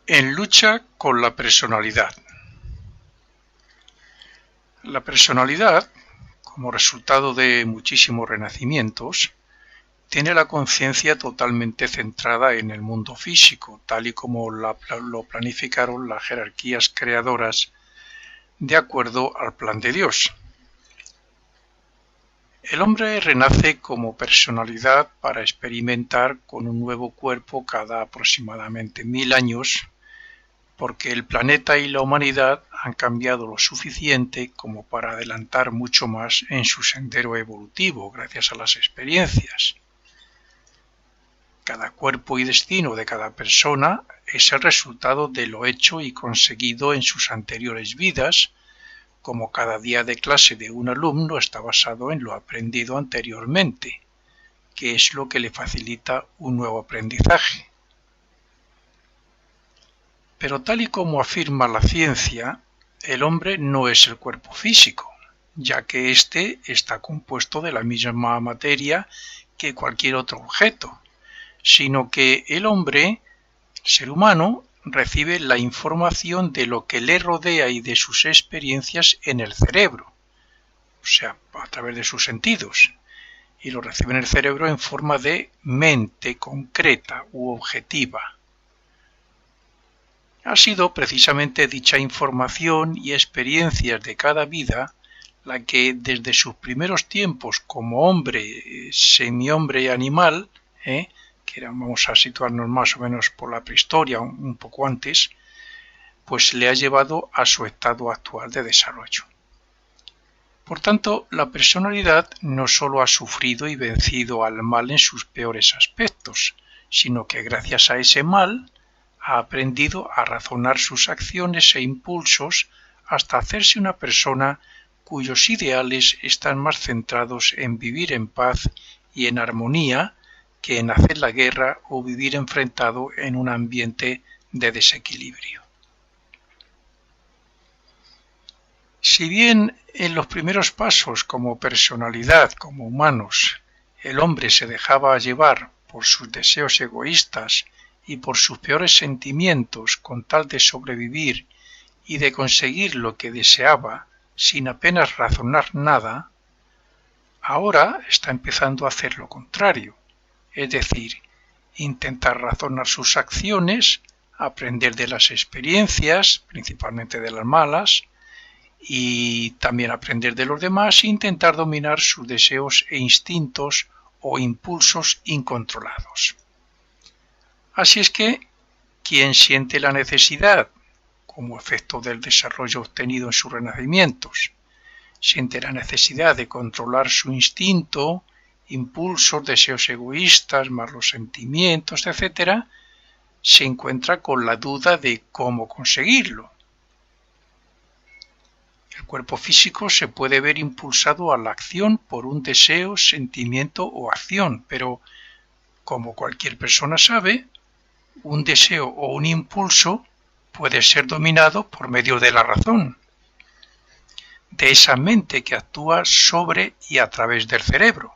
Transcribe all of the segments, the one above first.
En lucha con la personalidad. La personalidad, como resultado de muchísimos renacimientos, tiene la conciencia totalmente centrada en el mundo físico, tal y como lo planificaron las jerarquías creadoras de acuerdo al plan de Dios. El hombre renace como personalidad para experimentar con un nuevo cuerpo cada aproximadamente 1000 años, porque el planeta y la humanidad han cambiado lo suficiente como para adelantar mucho más en su sendero evolutivo gracias a las experiencias. Cada cuerpo y destino de cada persona es el resultado de lo hecho y conseguido en sus anteriores vidas, como cada día de clase de un alumno está basado en lo aprendido anteriormente, que es lo que le facilita un nuevo aprendizaje. Pero tal y como afirma la ciencia, el hombre no es el cuerpo físico, ya que éste está compuesto de la misma materia que cualquier otro objeto, sino que el hombre, el ser humano, recibe la información de lo que le rodea y de sus experiencias en el cerebro, o sea, a través de sus sentidos, y lo recibe en el cerebro en forma de mente concreta u objetiva. Ha sido precisamente dicha información y experiencias de cada vida la que desde sus primeros tiempos como hombre, semihombre y animal, que vamos a situarnos más o menos por la prehistoria, un poco antes, pues le ha llevado a su estado actual de desarrollo. Por tanto, la personalidad no solo ha sufrido y vencido al mal en sus peores aspectos, sino que gracias a ese mal ha aprendido a razonar sus acciones e impulsos hasta hacerse una persona cuyos ideales están más centrados en vivir en paz y en armonía que en hacer la guerra o vivir enfrentado en un ambiente de desequilibrio. Si bien en los primeros pasos como personalidad, como humanos, el hombre se dejaba llevar por sus deseos egoístas y por sus peores sentimientos con tal de sobrevivir y de conseguir lo que deseaba sin apenas razonar nada, ahora está empezando a hacer lo contrario, es decir, intentar razonar sus acciones, aprender de las experiencias, principalmente de las malas, y también aprender de los demás e intentar dominar sus deseos e instintos o impulsos incontrolados. Así es que, quien siente la necesidad, como efecto del desarrollo obtenido en sus renacimientos, siente la necesidad de controlar su instinto, impulsos, deseos egoístas, malos sentimientos, etc., se encuentra con la duda de cómo conseguirlo. El cuerpo físico se puede ver impulsado a la acción por un deseo, sentimiento o acción, pero, como cualquier persona sabe, un deseo o un impulso puede ser dominado por medio de la razón, de esa mente que actúa sobre y a través del cerebro.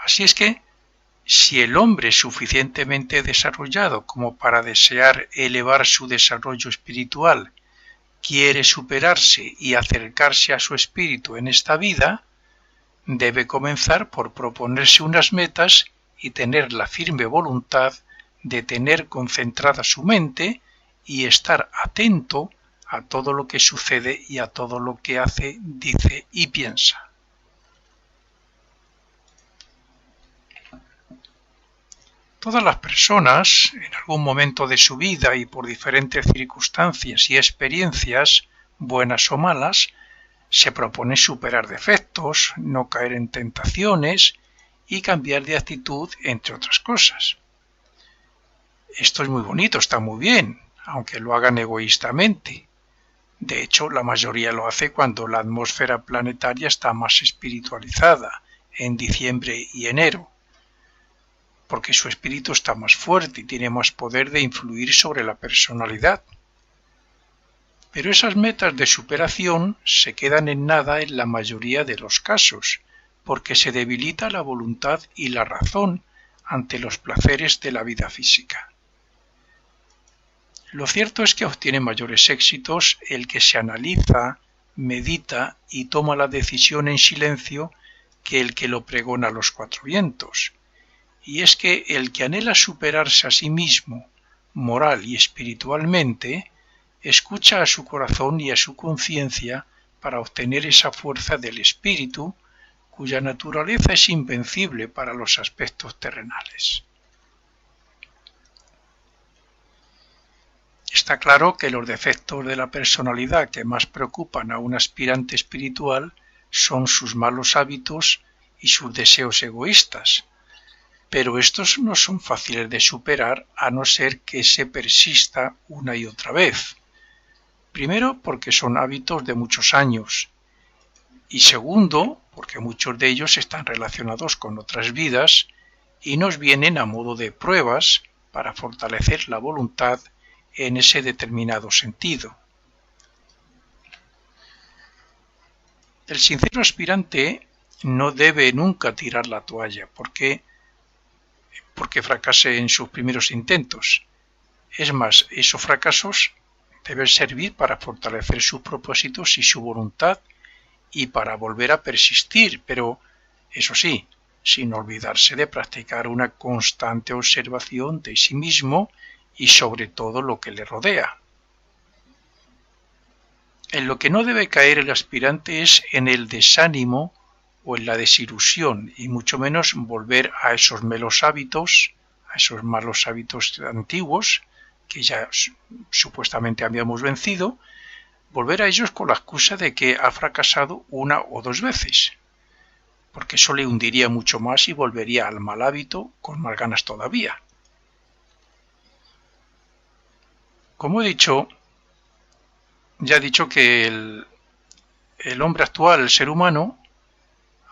Así es que, si el hombre es suficientemente desarrollado como para desear elevar su desarrollo espiritual, quiere superarse y acercarse a su espíritu en esta vida, debe comenzar por proponerse unas metas y tener la firme voluntad de tener concentrada su mente y estar atento a todo lo que sucede y a todo lo que hace, dice y piensa. Todas las personas, en algún momento de su vida y por diferentes circunstancias y experiencias, buenas o malas, se proponen superar defectos, no caer en tentaciones y cambiar de actitud, entre otras cosas. Esto es muy bonito, está muy bien, aunque lo hagan egoístamente. De hecho, la mayoría lo hace cuando la atmósfera planetaria está más espiritualizada, en diciembre y enero, porque su espíritu está más fuerte y tiene más poder de influir sobre la personalidad. Pero esas metas de superación se quedan en nada en la mayoría de los casos, porque se debilita la voluntad y la razón ante los placeres de la vida física. Lo cierto es que obtiene mayores éxitos el que se analiza, medita y toma la decisión en silencio que el que lo pregona a los cuatro vientos. Y es que el que anhela superarse a sí mismo, moral y espiritualmente, escucha a su corazón y a su conciencia para obtener esa fuerza del espíritu, cuya naturaleza es invencible para los aspectos terrenales. Está claro que los defectos de la personalidad que más preocupan a un aspirante espiritual son sus malos hábitos y sus deseos egoístas, pero estos no son fáciles de superar a no ser que se persista una y otra vez. Primero, porque son hábitos de muchos años, y segundo, porque muchos de ellos están relacionados con otras vidas y nos vienen a modo de pruebas para fortalecer la voluntad en ese determinado sentido. El sincero aspirante no debe nunca tirar la toalla porque fracase en sus primeros intentos. Es más, esos fracasos deben servir para fortalecer sus propósitos y su voluntad y para volver a persistir, pero eso sí, sin olvidarse de practicar una constante observación de sí mismo y sobre todo lo que le rodea. En lo que no debe caer el aspirante es en el desánimo o en la desilusión, y mucho menos volver a esos malos hábitos antiguos, que ya supuestamente habíamos vencido, volver a ellos con la excusa de que ha fracasado una o dos veces, porque eso le hundiría mucho más y volvería al mal hábito con más ganas todavía. Como he dicho, ya he dicho que el hombre actual, el ser humano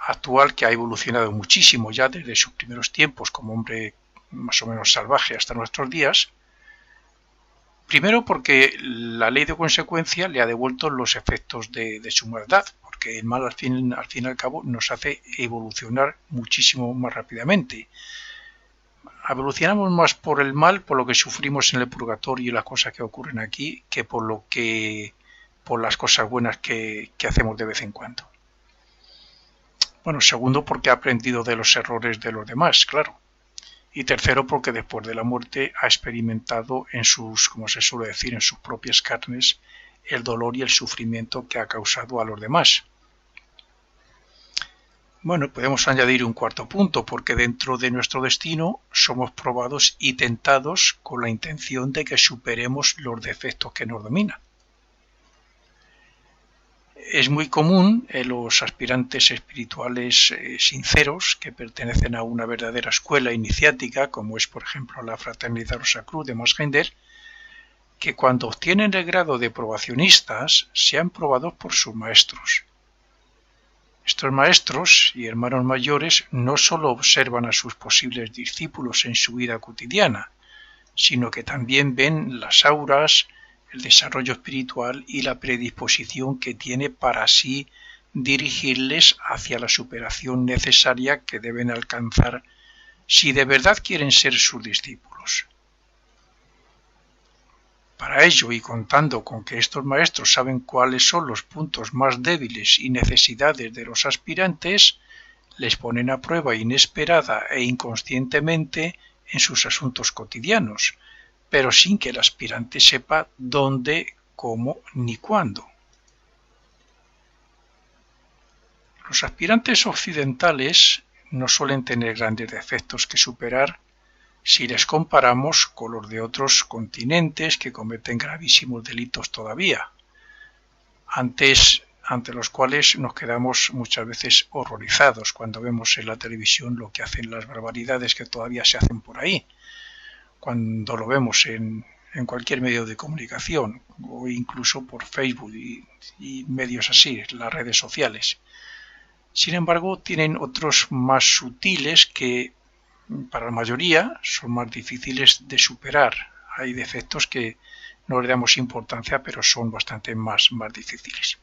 actual, que ha evolucionado muchísimo ya desde sus primeros tiempos como hombre más o menos salvaje hasta nuestros días, primero porque la ley de consecuencia le ha devuelto los efectos de su maldad, porque el mal al fin y al cabo nos hace evolucionar muchísimo más rápidamente. Evolucionamos más por el mal, por lo que sufrimos en el purgatorio y las cosas que ocurren aquí, que por las cosas buenas que hacemos de vez en cuando. Bueno, segundo, porque ha aprendido de los errores de los demás, claro. Y tercero, porque después de la muerte ha experimentado como se suele decir, en sus propias carnes, el dolor y el sufrimiento que ha causado a los demás. Bueno, podemos añadir un cuarto punto, porque dentro de nuestro destino somos probados y tentados con la intención de que superemos los defectos que nos dominan. Es muy común en los aspirantes espirituales sinceros que pertenecen a una verdadera escuela iniciática, como es por ejemplo la Fraternidad Rosacruz de Mosgender, que cuando obtienen el grado de probacionistas sean probados por sus maestros. Estos maestros y hermanos mayores no solo observan a sus posibles discípulos en su vida cotidiana, sino que también ven las auras, el desarrollo espiritual y la predisposición que tiene para así dirigirles hacia la superación necesaria que deben alcanzar si de verdad quieren ser sus discípulos. Para ello, y contando con que estos maestros saben cuáles son los puntos más débiles y necesidades de los aspirantes, les ponen a prueba inesperada e inconscientemente en sus asuntos cotidianos, pero sin que el aspirante sepa dónde, cómo ni cuándo. Los aspirantes occidentales no suelen tener grandes defectos que superar si les comparamos con los de otros continentes que cometen gravísimos delitos todavía, ante los cuales nos quedamos muchas veces horrorizados cuando vemos en la televisión lo que hacen, las barbaridades que todavía se hacen por ahí, cuando lo vemos en cualquier medio de comunicación o incluso por Facebook y medios así, las redes sociales. Sin embargo, tienen otros más sutiles que para la mayoría son más difíciles de superar. Hay defectos que no le damos importancia, pero son bastante más difíciles.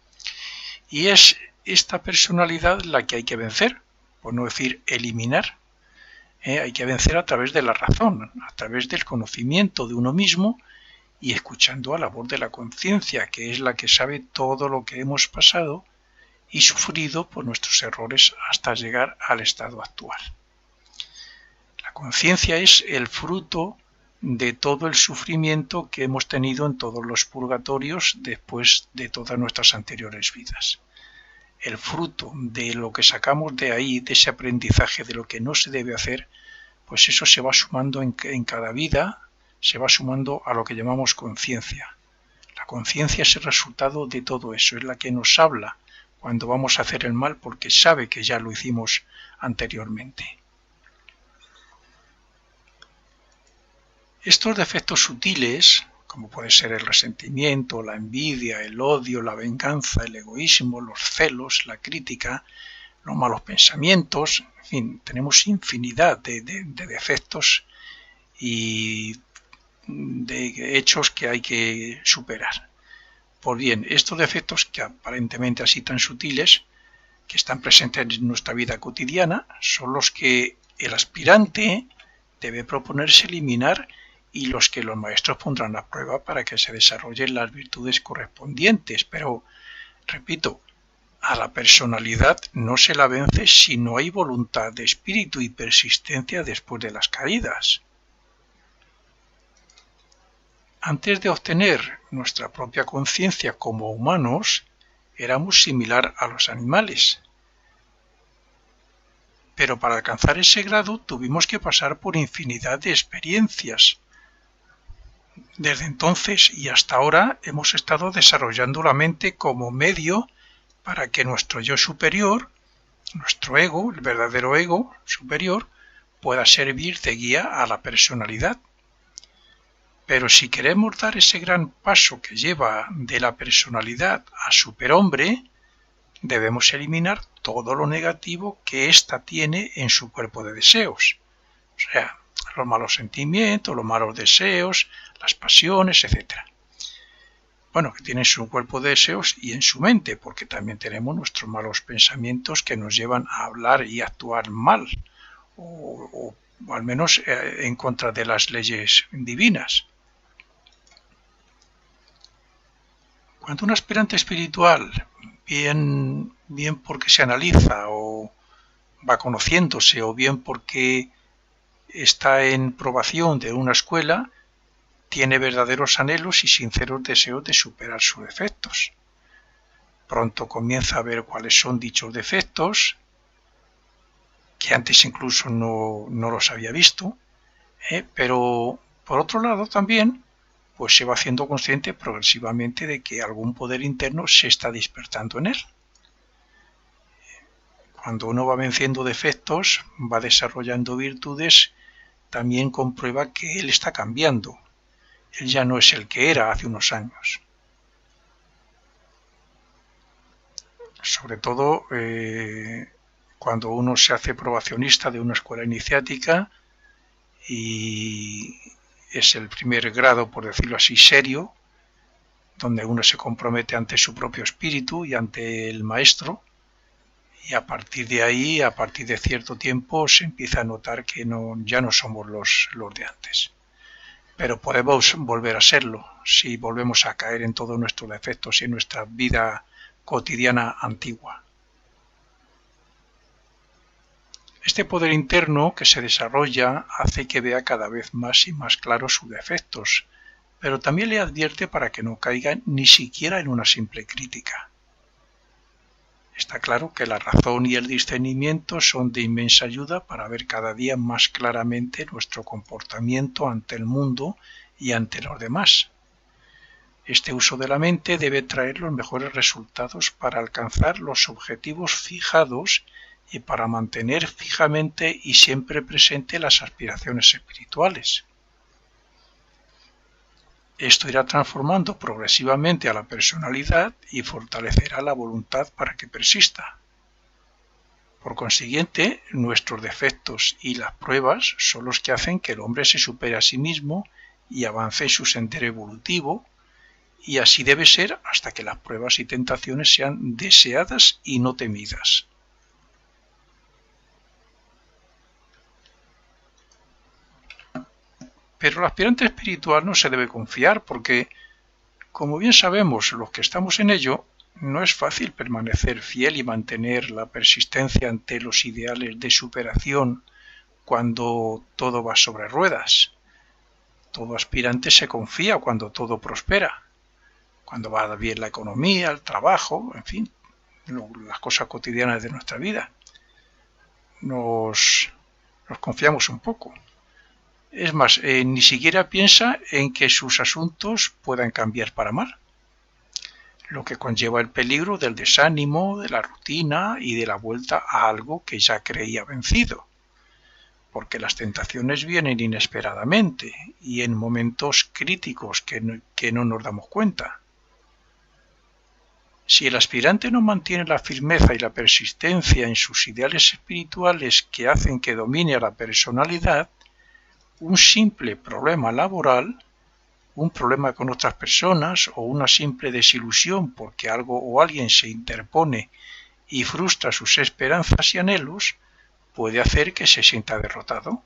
Y es esta personalidad la que hay que vencer, por no decir eliminar. Hay que vencer a través de la razón, a través del conocimiento de uno mismo y escuchando a la voz de la conciencia, que es la que sabe todo lo que hemos pasado y sufrido por nuestros errores hasta llegar al estado actual. La conciencia es el fruto de todo el sufrimiento que hemos tenido en todos los purgatorios después de todas nuestras anteriores vidas. El fruto de lo que sacamos de ahí, de ese aprendizaje de lo que no se debe hacer, pues eso se va sumando en cada vida, se va sumando a lo que llamamos conciencia. La conciencia es el resultado de todo eso, es la que nos habla cuando vamos a hacer el mal porque sabe que ya lo hicimos anteriormente. Estos defectos sutiles, como puede ser el resentimiento, la envidia, el odio, la venganza, el egoísmo, los celos, la crítica, los malos pensamientos, en fin, tenemos infinidad de defectos y de hechos que hay que superar. Pues bien, estos defectos que aparentemente así tan sutiles, que están presentes en nuestra vida cotidiana, son los que el aspirante debe proponerse eliminar y los que los maestros pondrán a prueba para que se desarrollen las virtudes correspondientes. Pero, repito, a la personalidad no se la vence si no hay voluntad de espíritu y persistencia después de las caídas. Antes de obtener nuestra propia conciencia como humanos, éramos similar a los animales. Pero para alcanzar ese grado tuvimos que pasar por infinidad de experiencias. Desde entonces y hasta ahora hemos estado desarrollando la mente como medio para que nuestro yo superior, nuestro ego, el verdadero ego superior, pueda servir de guía a la personalidad. Pero si queremos dar ese gran paso que lleva de la personalidad a superhombre, debemos eliminar todo lo negativo que ésta tiene en su cuerpo de deseos. O sea, los malos sentimientos, los malos deseos, las pasiones, etc. Bueno, que tiene en su cuerpo de deseos y en su mente, porque también tenemos nuestros malos pensamientos que nos llevan a hablar y actuar mal, o al menos en contra de las leyes divinas. Cuando un aspirante espiritual, bien porque se analiza o va conociéndose, o bien porque está en probación de una escuela, tiene verdaderos anhelos y sinceros deseos de superar sus defectos. Pronto comienza a ver cuáles son dichos defectos, que antes incluso no los había visto, pero por otro lado también pues se va haciendo consciente progresivamente de que algún poder interno se está despertando en él. Cuando uno va venciendo defectos, va desarrollando virtudes, también comprueba que él está cambiando. Él ya no es el que era hace unos años. Sobre todo cuando uno se hace probacionista de una escuela iniciática y es el primer grado, por decirlo así, serio, donde uno se compromete ante su propio espíritu y ante el maestro, y a partir de ahí, a partir de cierto tiempo, se empieza a notar que ya no somos los de antes. Pero podemos volver a serlo si volvemos a caer en todos nuestros defectos y en nuestra vida cotidiana antigua. Este poder interno que se desarrolla hace que vea cada vez más y más claros sus defectos, pero también le advierte para que no caiga ni siquiera en una simple crítica. Está claro que la razón y el discernimiento son de inmensa ayuda para ver cada día más claramente nuestro comportamiento ante el mundo y ante los demás. Este uso de la mente debe traer los mejores resultados para alcanzar los objetivos fijados y para mantener fijamente y siempre presente las aspiraciones espirituales. Esto irá transformando progresivamente a la personalidad y fortalecerá la voluntad para que persista. Por consiguiente, nuestros defectos y las pruebas son los que hacen que el hombre se supere a sí mismo y avance en su sendero evolutivo, y así debe ser hasta que las pruebas y tentaciones sean deseadas y no temidas. Pero el aspirante espiritual no se debe confiar porque, como bien sabemos los que estamos en ello, no es fácil permanecer fiel y mantener la persistencia ante los ideales de superación cuando todo va sobre ruedas. Todo aspirante se confía cuando todo prospera, cuando va bien la economía, el trabajo, en fin, las cosas cotidianas de nuestra vida. Nos confiamos un poco. Es más, ni siquiera piensa en que sus asuntos puedan cambiar para mal, lo que conlleva el peligro del desánimo, de la rutina y de la vuelta a algo que ya creía vencido, porque las tentaciones vienen inesperadamente y en momentos críticos que no nos damos cuenta. Si el aspirante no mantiene la firmeza y la persistencia en sus ideales espirituales que hacen que domine a la personalidad, un simple problema laboral, un problema con otras personas o una simple desilusión porque algo o alguien se interpone y frustra sus esperanzas y anhelos, puede hacer que se sienta derrotado.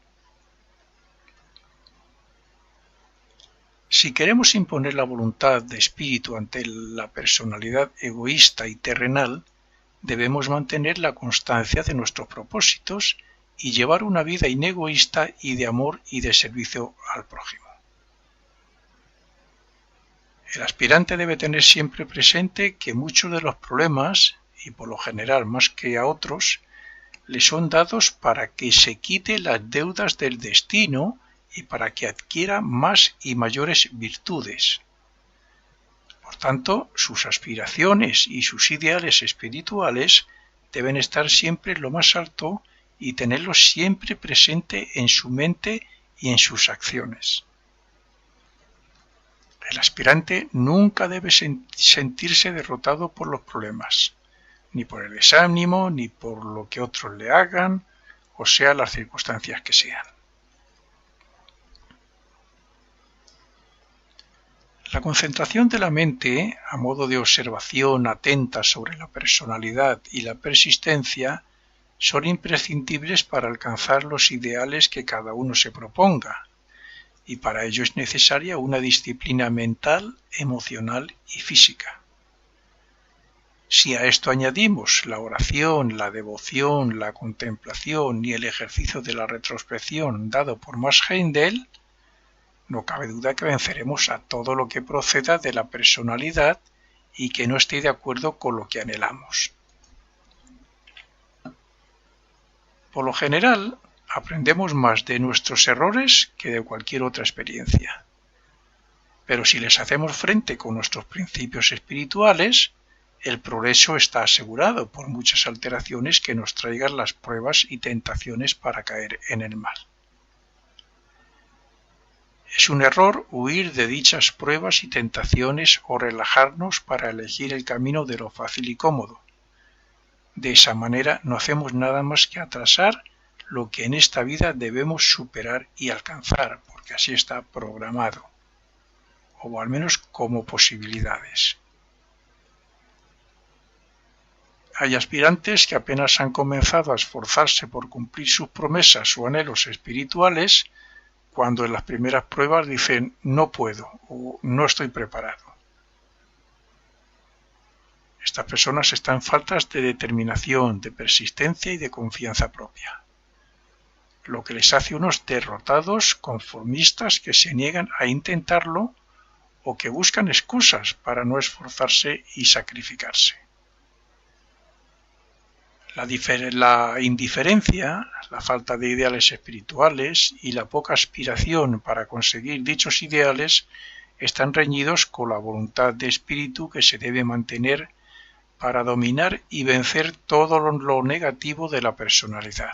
Si queremos imponer la voluntad de espíritu ante la personalidad egoísta y terrenal, debemos mantener la constancia de nuestros propósitos y llevar una vida inegoísta y de amor y de servicio al prójimo. El aspirante debe tener siempre presente que muchos de los problemas, y por lo general más que a otros, le son dados para que se quite las deudas del destino y para que adquiera más y mayores virtudes. Por tanto, sus aspiraciones y sus ideales espirituales deben estar siempre en lo más alto y tenerlos siempre presente en su mente y en sus acciones. El aspirante nunca debe sentirse derrotado por los problemas, ni por el desánimo, ni por lo que otros le hagan, o sea, las circunstancias que sean. La concentración de la mente, a modo de observación atenta sobre la personalidad y la persistencia, son imprescindibles para alcanzar los ideales que cada uno se proponga, y para ello es necesaria una disciplina mental, emocional y física. Si a esto añadimos la oración, la devoción, la contemplación y el ejercicio de la retrospección dado por Max Heindel, no cabe duda que venceremos a todo lo que proceda de la personalidad y que no esté de acuerdo con lo que anhelamos. Por lo general, aprendemos más de nuestros errores que de cualquier otra experiencia. Pero si les hacemos frente con nuestros principios espirituales, el progreso está asegurado por muchas alteraciones que nos traigan las pruebas y tentaciones para caer en el mal. Es un error huir de dichas pruebas y tentaciones o relajarnos para elegir el camino de lo fácil y cómodo. De esa manera no hacemos nada más que atrasar lo que en esta vida debemos superar y alcanzar, porque así está programado, o al menos como posibilidades. Hay aspirantes que apenas han comenzado a esforzarse por cumplir sus promesas o anhelos espirituales, cuando en las primeras pruebas dicen no puedo o no estoy preparado. Estas personas están faltas de determinación, de persistencia y de confianza propia, lo que les hace unos derrotados, conformistas que se niegan a intentarlo o que buscan excusas para no esforzarse y sacrificarse. La indiferencia, la falta de ideales espirituales y la poca aspiración para conseguir dichos ideales están reñidos con la voluntad de espíritu que se debe mantener para dominar y vencer todo lo negativo de la personalidad.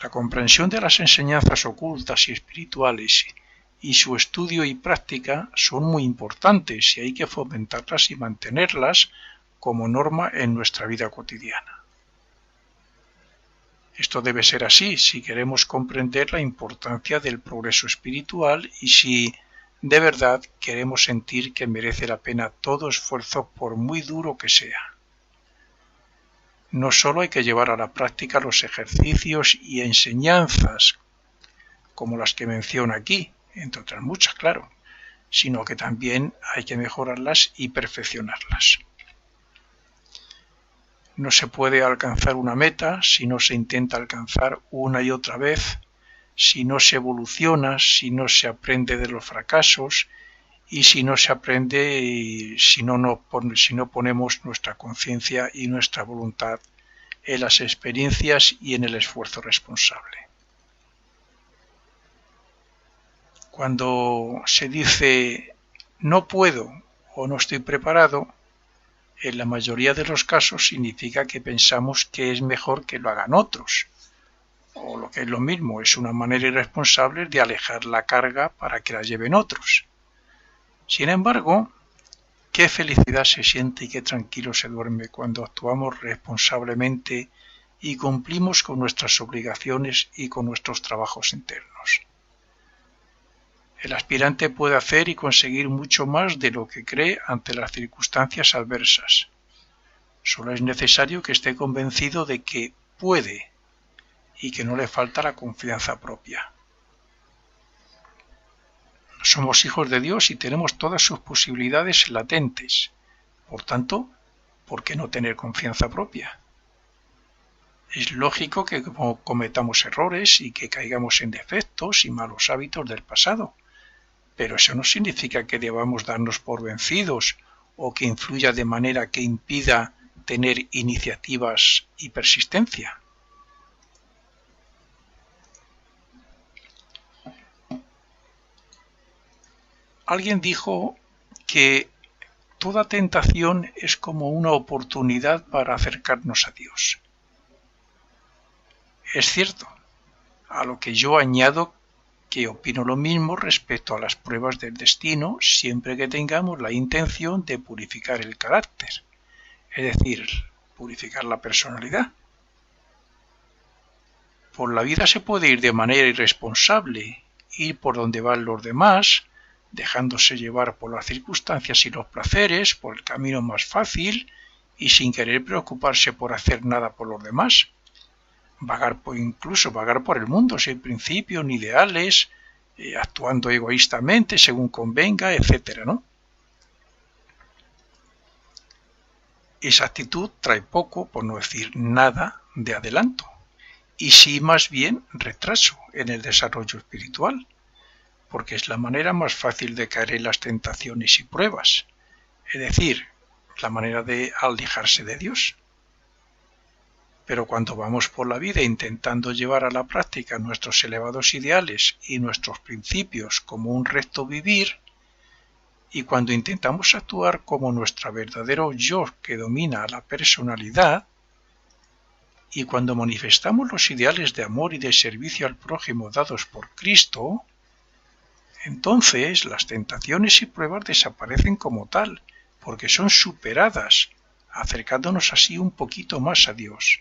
La comprensión de las enseñanzas ocultas y espirituales y su estudio y práctica son muy importantes y hay que fomentarlas y mantenerlas como norma en nuestra vida cotidiana. Esto debe ser así si queremos comprender la importancia del progreso espiritual y si de verdad queremos sentir que merece la pena todo esfuerzo por muy duro que sea. No solo hay que llevar a la práctica los ejercicios y enseñanzas como las que menciona aquí, entre otras muchas, claro, sino que también hay que mejorarlas y perfeccionarlas. No se puede alcanzar una meta si no se intenta alcanzar una y otra vez, si no se evoluciona, si no se aprende de los fracasos y si no se aprende, si no ponemos nuestra conciencia y nuestra voluntad en las experiencias y en el esfuerzo responsable. Cuando se dice no puedo o no estoy preparado, en la mayoría de los casos significa que pensamos que es mejor que lo hagan otros, o lo que es lo mismo, es una manera irresponsable de alejar la carga para que la lleven otros. Sin embargo, qué felicidad se siente y qué tranquilo se duerme cuando actuamos responsablemente y cumplimos con nuestras obligaciones y con nuestros trabajos internos. El aspirante puede hacer y conseguir mucho más de lo que cree ante las circunstancias adversas. Solo es necesario que esté convencido de que puede y que no le falta la confianza propia. Somos hijos de Dios y tenemos todas sus posibilidades latentes. Por tanto, ¿por qué no tener confianza propia? Es lógico que cometamos errores y que caigamos en defectos y malos hábitos del pasado, pero eso no significa que debamos darnos por vencidos o que influya de manera que impida tener iniciativas y persistencia. Alguien dijo que toda tentación es como una oportunidad para acercarnos a Dios. Es cierto, a lo que yo añado que opino lo mismo respecto a las pruebas del destino siempre que tengamos la intención de purificar el carácter, es decir, purificar la personalidad. Por la vida se puede ir de manera irresponsable, ir por donde van los demás, dejándose llevar por las circunstancias y los placeres, por el camino más fácil y sin querer preocuparse por hacer nada por los demás. Incluso vagar por el mundo sin principios ni ideales, actuando egoístamente según convenga, etc., ¿no? Esa actitud trae poco, por no decir nada, de adelanto, y sí más bien retraso en el desarrollo espiritual, porque es la manera más fácil de caer en las tentaciones y pruebas, es decir, la manera de alejarse de Dios. Pero cuando vamos por la vida intentando llevar a la práctica nuestros elevados ideales y nuestros principios como un recto vivir, y cuando intentamos actuar como nuestro verdadero yo que domina la personalidad, y cuando manifestamos los ideales de amor y de servicio al prójimo dados por Cristo, entonces las tentaciones y pruebas desaparecen como tal, porque son superadas, acercándonos así un poquito más a Dios.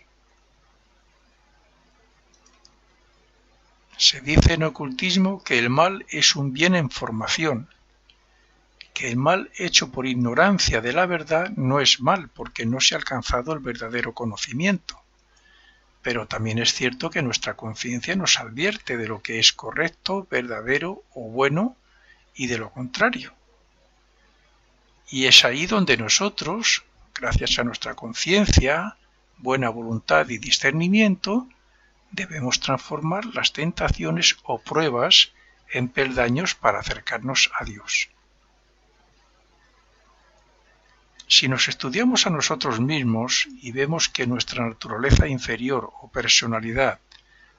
Se dice en ocultismo que el mal es un bien en formación, que el mal hecho por ignorancia de la verdad no es mal porque no se ha alcanzado el verdadero conocimiento. Pero también es cierto que nuestra conciencia nos advierte de lo que es correcto, verdadero o bueno y de lo contrario. Y es ahí donde nosotros, gracias a nuestra conciencia, buena voluntad y discernimiento, debemos transformar las tentaciones o pruebas en peldaños para acercarnos a Dios. Si nos estudiamos a nosotros mismos y vemos que nuestra naturaleza inferior o personalidad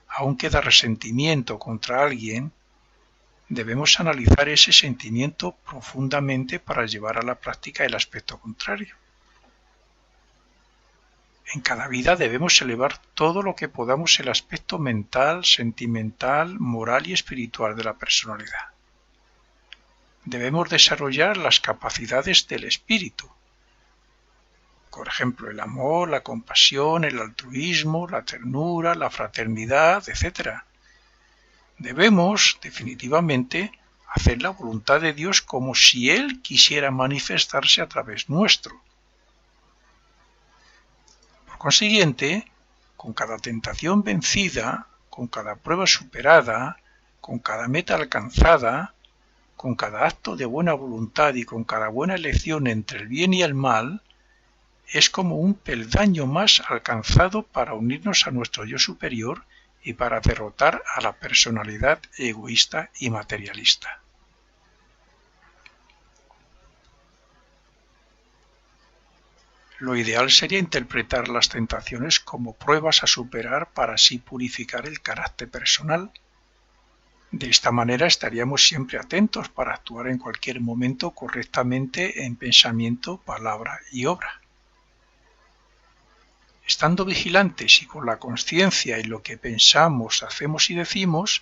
aún queda resentimiento contra alguien, debemos analizar ese sentimiento profundamente para llevar a la práctica el aspecto contrario. En cada vida debemos elevar todo lo que podamos el aspecto mental, sentimental, moral y espiritual de la personalidad. Debemos desarrollar las capacidades del espíritu. Por ejemplo, el amor, la compasión, el altruismo, la ternura, la fraternidad, etc. Debemos, definitivamente, hacer la voluntad de Dios como si Él quisiera manifestarse a través nuestro. Por consiguiente, con cada tentación vencida, con cada prueba superada, con cada meta alcanzada, con cada acto de buena voluntad y con cada buena elección entre el bien y el mal, es como un peldaño más alcanzado para unirnos a nuestro yo superior y para derrotar a la personalidad egoísta y materialista. Lo ideal sería interpretar las tentaciones como pruebas a superar para así purificar el carácter personal. De esta manera estaríamos siempre atentos para actuar en cualquier momento correctamente en pensamiento, palabra y obra. Estando vigilantes y con la conciencia en lo que pensamos, hacemos y decimos,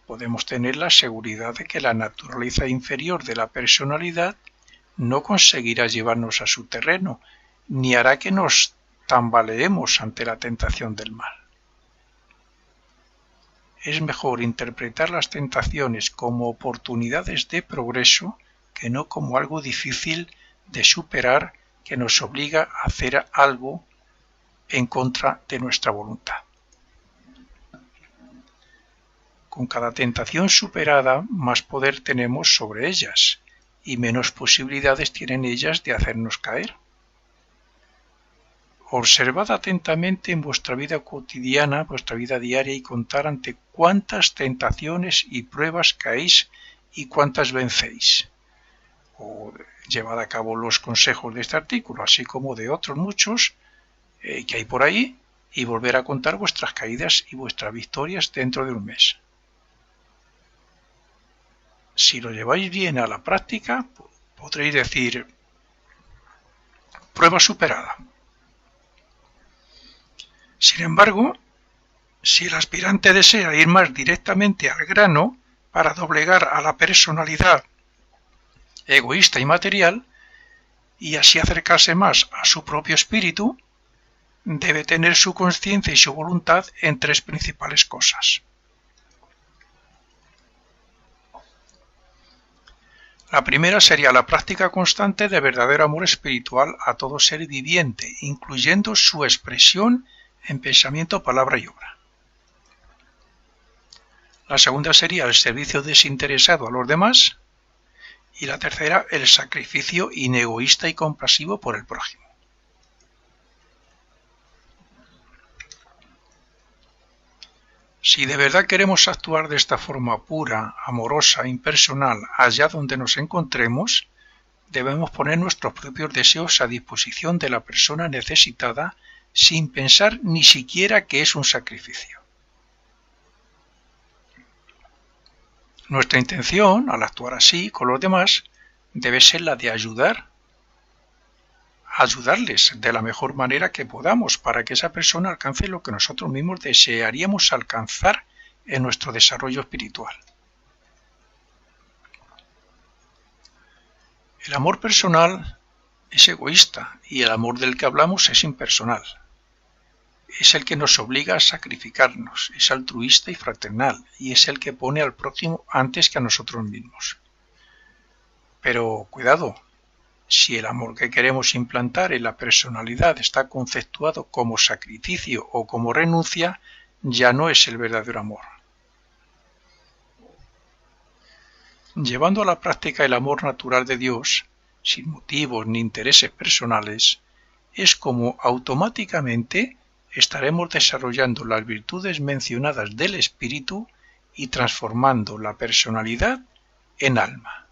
podemos tener la seguridad de que la naturaleza inferior de la personalidad no conseguirá llevarnos a su terreno, ni hará que nos tambaleemos ante la tentación del mal. Es mejor interpretar las tentaciones como oportunidades de progreso que no como algo difícil de superar que nos obliga a hacer algo en contra de nuestra voluntad. Con cada tentación superada, más poder tenemos sobre ellas y menos posibilidades tienen ellas de hacernos caer. Observad atentamente en vuestra vida cotidiana, vuestra vida diaria y contar ante cuántas tentaciones y pruebas caéis y cuántas vencéis. O llevad a cabo los consejos de este artículo, así como de otros muchos que hay por ahí, y volver a contar vuestras caídas y vuestras victorias dentro de un mes. Si lo lleváis bien a la práctica, podréis decir, prueba superada. Sin embargo, si el aspirante desea ir más directamente al grano para doblegar a la personalidad egoísta y material, y así acercarse más a su propio espíritu, debe tener su conciencia y su voluntad en tres principales cosas. La primera sería la práctica constante de verdadero amor espiritual a todo ser viviente, incluyendo su expresión en pensamiento, palabra y obra. La segunda sería el servicio desinteresado a los demás. Y la tercera, el sacrificio inegoísta y compasivo por el prójimo. Si de verdad queremos actuar de esta forma pura, amorosa, impersonal, allá donde nos encontremos, debemos poner nuestros propios deseos a disposición de la persona necesitada sin pensar ni siquiera que es un sacrificio. Nuestra intención, al actuar así con los demás, debe ser la de ayudarles de la mejor manera que podamos para que esa persona alcance lo que nosotros mismos desearíamos alcanzar en nuestro desarrollo espiritual. El amor personal es egoísta y el amor del que hablamos es impersonal. Es el que nos obliga a sacrificarnos, es altruista y fraternal, y es el que pone al prójimo antes que a nosotros mismos. Pero cuidado, si el amor que queremos implantar en la personalidad está conceptuado como sacrificio o como renuncia, ya no es el verdadero amor. Llevando a la práctica el amor natural de Dios, sin motivos ni intereses personales, es como automáticamente estaremos desarrollando las virtudes mencionadas del espíritu y transformando la personalidad en alma.